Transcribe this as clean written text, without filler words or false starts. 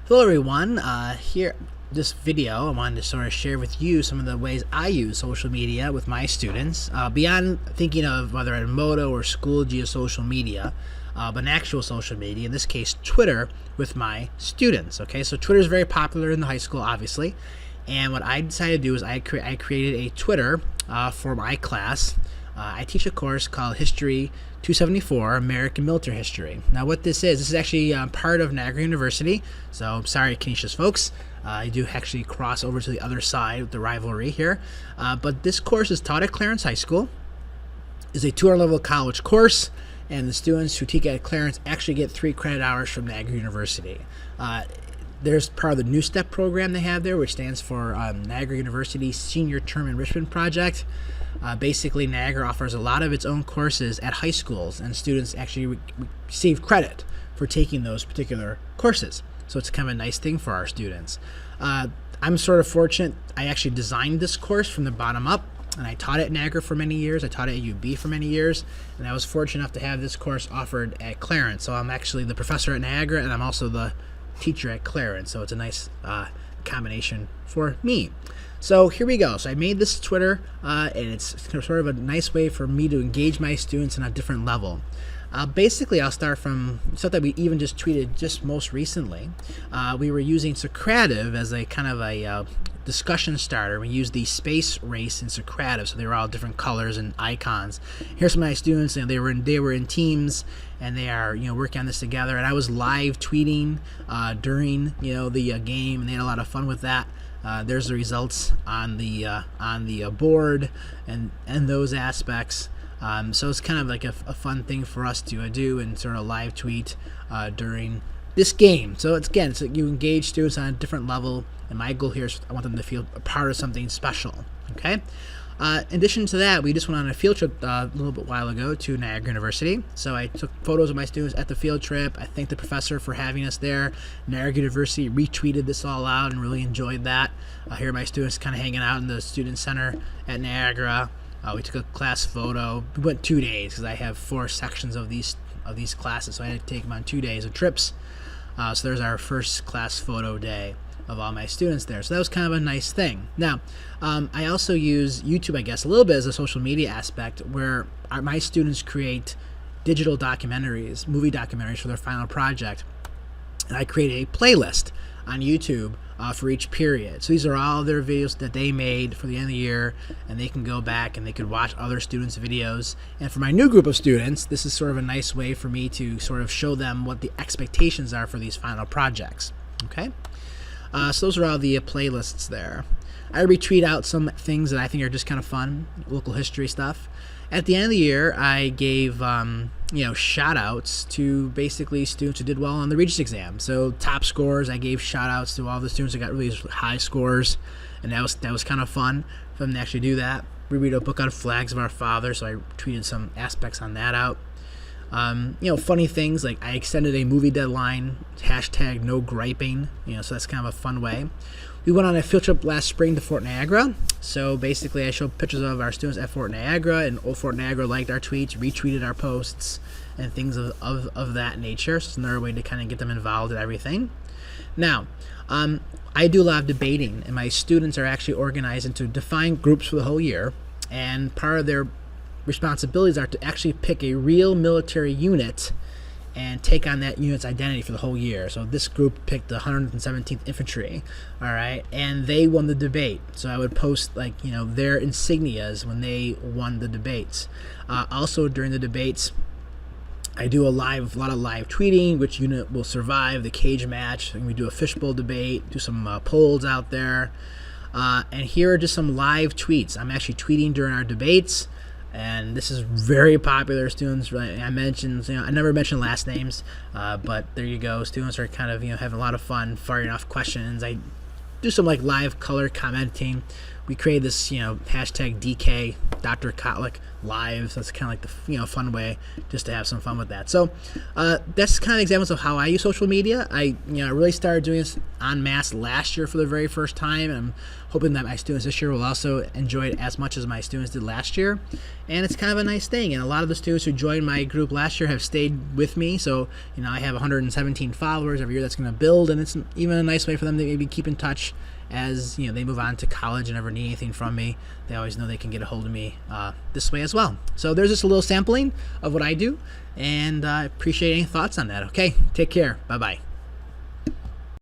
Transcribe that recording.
Hello everyone, here this video I wanted to sort of share with you some of the ways I use social media with my students, beyond thinking of whether at Moto or Schoology social media, but an actual social media, in this case Twitter, with my students. Okay, so Twitter is very popular in the high school, obviously, and what I decided to do is I created a Twitter for my class. I teach a course called History 274, American Military History. Now what this is actually part of Niagara University, so sorry Canisius folks, I do actually cross over to the other side of the rivalry here, but this course is taught at Clarence High School. It's a 2-level college course, and the students who take it at Clarence actually get 3 credit hours from Niagara University. There's part of the New Step program they have there, which stands for Niagara University Senior Term Enrichment Project. Basically, Niagara offers a lot of its own courses at high schools, and students actually receive credit for taking those particular courses. So it's kind of a nice thing for our students. I'm sort of fortunate. I actually designed this course from the bottom up, and I taught at Niagara for many years. I taught at UB for many years, and I was fortunate enough to have this course offered at Clarence. So I'm actually the professor at Niagara, and I'm also the teacher at Clarence. So it's a nice combination for me. So here we go. So I made this Twitter, and it's sort of a nice way for me to engage my students on a different level. Basically, I'll start from stuff that we even just tweeted just most recently. We were using Socrative as a kind of a discussion starter. We used the space race in Socrative, so they were all different colors and icons. Here's some of my students, and they were in teams, and they are working on this together. And I was live tweeting during the game, and they had a lot of fun with that. There's the results on the board and those aspects. So it's kind of like a fun thing for us to do and sort of live tweet during this game. So it's you engage students on a different level, and my goal here is I want them to feel a part of something special. Okay. In addition to that, we just went on a field trip a little bit while ago to Niagara University. So I took photos of my students at the field trip. I thanked the professor for having us there. Niagara University retweeted this all out and really enjoyed that. Here are my students kind of hanging out in the student center at Niagara. We took a class photo. We went 2 days because I have 4 sections of these classes, so I had to take them on 2 days of trips. So there's our first class photo day of all my students there. So that was kind of a nice thing. Now, I also use YouTube, I guess, a little bit as a social media aspect, where my students create digital documentaries, movie documentaries for their final project. And I create a playlist on YouTube for each period. So these are all their videos that they made for the end of the year, and they can go back and they could watch other students' videos. And for my new group of students, this is sort of a nice way for me to sort of show them what the expectations are for these final projects. Okay? So those are all the playlists there. I retweet out some things that I think are just kind of fun, local history stuff. At the end of the year, I gave shout outs to basically students who did well on the Regents exam. So top scores, I gave shout outs to all the students who got really high scores, and that was kind of fun for them to actually do that. We read a book on flags of our fathers, so I tweeted some aspects on that out. Funny things like I extended a movie deadline, hashtag no griping, so that's kind of a fun way. We went on a field trip last spring to Fort Niagara. So basically I showed pictures of our students at Fort Niagara, and Old Fort Niagara liked our tweets, retweeted our posts, and things of that nature. So it's another way to kind of get them involved in everything. Now, I do a lot of debating, and my students are actually organized into defined groups for the whole year, and part of their responsibilities are to actually pick a real military unit and take on that unit's identity for the whole year. So this group picked the 117th Infantry, all right, and they won the debate. So I would post their insignias when they won the debates. Also during the debates, I do a lot of live tweeting, which unit will survive the cage match, and we do a fishbowl debate, do some polls out there, and here are just some live tweets. I'm actually tweeting during our debates. And this is very popular. Students, I mentioned, I never mentioned last names, but there you go. Students are kind of, having a lot of fun firing off questions. I do some live color commenting we created this, hashtag DK Dr. Kotlik Live. So that's kind of like the fun way just to have some fun with that. So that's kind of examples of how I use social media. I really started doing this en masse last year for the very first time, and I'm hoping that my students this year will also enjoy it as much as my students did last year. And it's kind of a nice thing. And a lot of the students who joined my group last year have stayed with me. So I have 117 followers every year that's going to build, and it's even a nice way for them to maybe keep in touch as they move on to college and ever need anything from me. They always know they can get a hold of me this way as well. So there's just a little sampling of what I do, and I appreciate any thoughts on that. Okay, take care. Bye-bye.